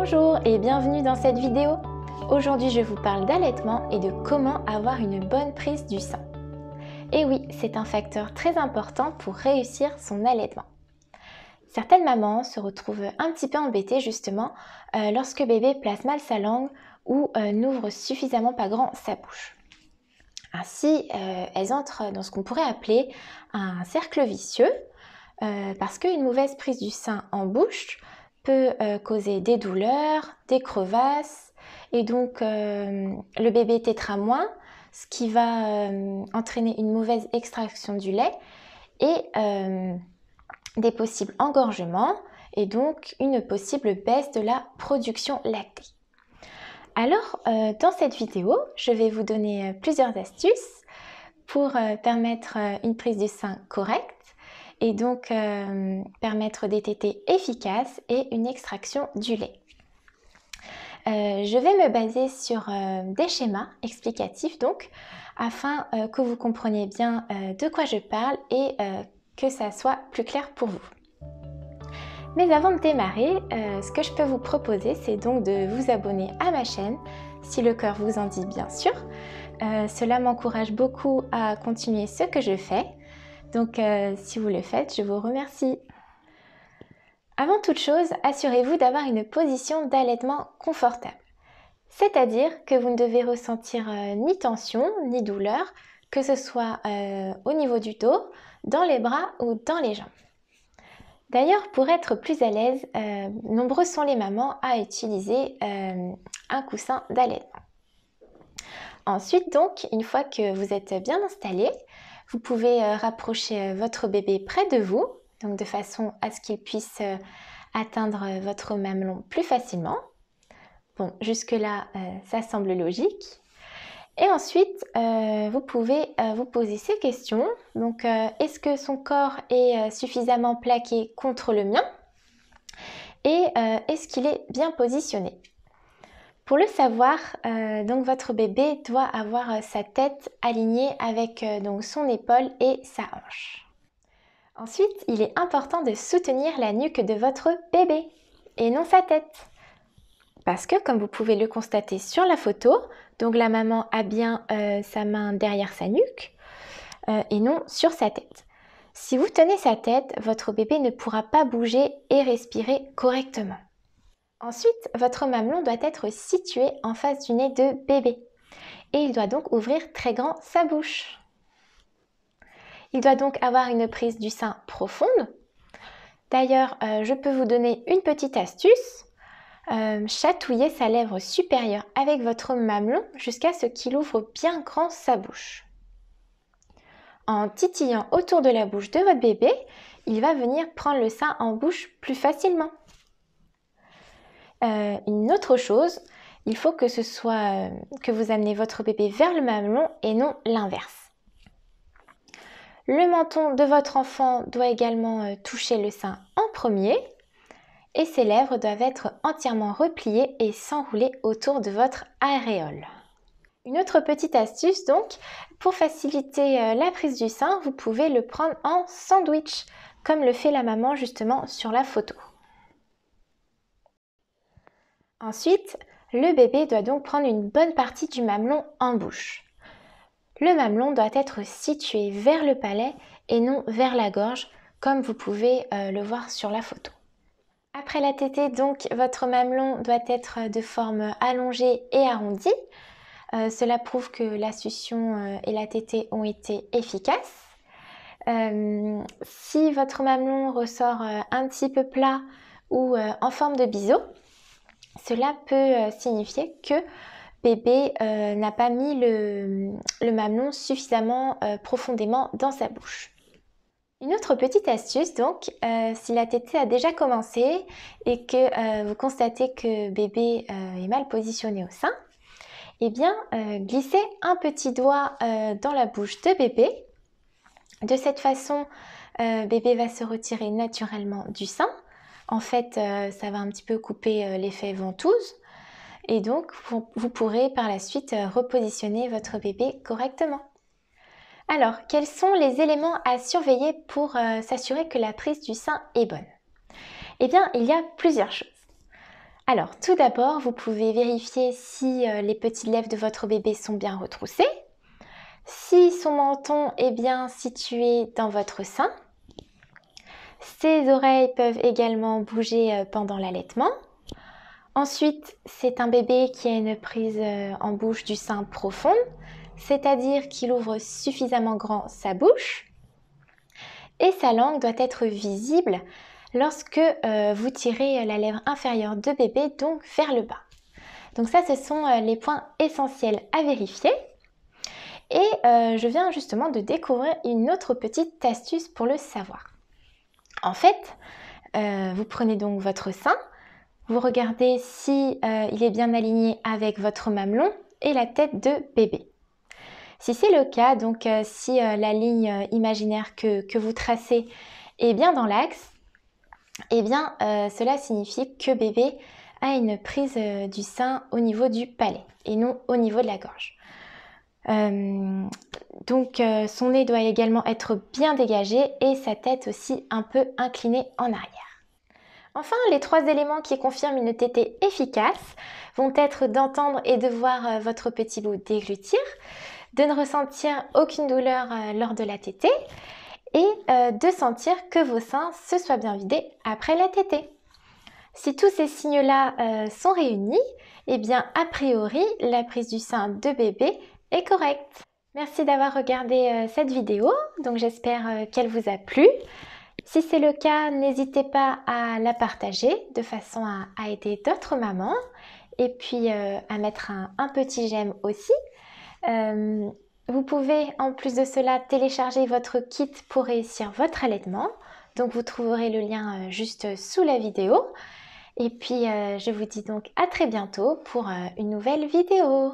Bonjour et bienvenue dans cette vidéo. Aujourd'hui, je vous parle d'allaitement et de comment avoir une bonne prise du sein. Et oui, c'est un facteur très important pour réussir son allaitement. Certaines mamans se retrouvent un petit peu embêtées justement lorsque bébé place mal sa langue ou n'ouvre suffisamment pas grand sa bouche. Ainsi, elles entrent dans ce qu'on pourrait appeler un cercle vicieux parce qu'une mauvaise prise du sein en bouche peut causer des douleurs, des crevasses et donc le bébé tétera moins, ce qui va entraîner une mauvaise extraction du lait et des possibles engorgements et donc une possible baisse de la production lactée. Alors, dans cette vidéo, je vais vous donner plusieurs astuces pour permettre une prise du sein correcte et donc permettre des tétées efficaces et une extraction du lait. Je vais me baser sur des schémas explicatifs donc, afin que vous compreniez bien de quoi je parle et que ça soit plus clair pour vous. Mais avant de démarrer, ce que je peux vous proposer, c'est donc de vous abonner à ma chaîne, si le cœur vous en dit bien sûr. Cela m'encourage beaucoup à continuer ce que je fais. Donc si vous le faites, je vous remercie. Avant toute chose, assurez-vous d'avoir une position d'allaitement confortable. C'est-à-dire que vous ne devez ressentir ni tension, ni douleur, que ce soit au niveau du dos, dans les bras ou dans les jambes. D'ailleurs, pour être plus à l'aise, nombreuses sont les mamans à utiliser un coussin d'allaitement. Ensuite, donc, une fois que vous êtes bien installé, vous pouvez rapprocher votre bébé près de vous, donc de façon à ce qu'il puisse atteindre votre mamelon plus facilement. Bon, jusque-là, ça semble logique. Et ensuite, vous pouvez vous poser ces questions. Donc, est-ce que son corps est suffisamment plaqué contre le mien? Et est-ce qu'il est bien positionné? Pour le savoir, donc votre bébé doit avoir sa tête alignée avec donc son épaule et sa hanche. Ensuite, il est important de soutenir la nuque de votre bébé et non sa tête. Parce que, comme vous pouvez le constater sur la photo, donc la maman a bien sa main derrière sa nuque et non sur sa tête. Si vous tenez sa tête, votre bébé ne pourra pas bouger et respirer correctement. Ensuite, votre mamelon doit être situé en face du nez de bébé et il doit donc ouvrir très grand sa bouche. Il doit donc avoir une prise du sein profonde. D'ailleurs, je peux vous donner une petite astuce. Chatouillez sa lèvre supérieure avec votre mamelon jusqu'à ce qu'il ouvre bien grand sa bouche. En titillant autour de la bouche de votre bébé, il va venir prendre le sein en bouche plus facilement. Une autre chose, il faut que ce soit que vous amenez votre bébé vers le mamelon et non l'inverse. Le menton de votre enfant doit également toucher le sein en premier et ses lèvres doivent être entièrement repliées et s'enrouler autour de votre aréole. Une autre petite astuce donc, pour faciliter la prise du sein, vous pouvez le prendre en sandwich, comme le fait la maman justement sur la photo. Ensuite, le bébé doit donc prendre une bonne partie du mamelon en bouche. Le mamelon doit être situé vers le palais et non vers la gorge, comme vous pouvez le voir sur la photo. Après la tétée, donc, votre mamelon doit être de forme allongée et arrondie. Cela prouve que la succion et la tétée ont été efficaces. Si votre mamelon ressort un petit peu plat ou en forme de biseau, cela peut signifier que bébé n'a pas mis le mamelon suffisamment profondément dans sa bouche. Une autre petite astuce donc, si la tétée a déjà commencé et que vous constatez que bébé est mal positionné au sein, eh bien glissez un petit doigt dans la bouche de bébé. De cette façon, bébé va se retirer naturellement du sein. En fait, ça va un petit peu couper l'effet ventouse et donc vous pourrez par la suite repositionner votre bébé correctement. Alors, quels sont les éléments à surveiller pour s'assurer que la prise du sein est bonne? Eh bien, il y a plusieurs choses. Alors, tout d'abord, vous pouvez vérifier si les petites lèvres de votre bébé sont bien retroussées, si son menton est bien situé dans votre sein. Ses oreilles peuvent également bouger pendant l'allaitement. Ensuite, c'est un bébé qui a une prise en bouche du sein profonde, c'est-à-dire qu'il ouvre suffisamment grand sa bouche. Et sa langue doit être visible lorsque vous tirez la lèvre inférieure de bébé, donc vers le bas. Donc ça, ce sont les points essentiels à vérifier. Et je viens justement de découvrir une autre petite astuce pour le savoir. En fait, vous prenez donc votre sein, vous regardez si il est bien aligné avec votre mamelon et la tête de bébé. Si c'est le cas, donc si la ligne imaginaire que vous tracez est bien dans l'axe, eh bien cela signifie que bébé a une prise du sein au niveau du palais et non au niveau de la gorge. Donc son nez doit également être bien dégagé et sa tête aussi un peu inclinée en arrière. Enfin, les 3 éléments qui confirment une tétée efficace vont être d'entendre et de voir votre petit bout déglutir, de ne ressentir aucune douleur lors de la tétée et de sentir que vos seins se soient bien vidés après la tétée. Si tous ces signes-là sont réunis, eh bien a priori la prise du sein de bébé est correcte. Merci d'avoir regardé cette vidéo, donc j'espère qu'elle vous a plu. Si c'est le cas, n'hésitez pas à la partager de façon à aider d'autres mamans et puis à mettre un petit j'aime aussi. Vous pouvez en plus de cela télécharger votre kit pour réussir votre allaitement. Donc vous trouverez le lien juste sous la vidéo. Et puis je vous dis donc à très bientôt pour une nouvelle vidéo.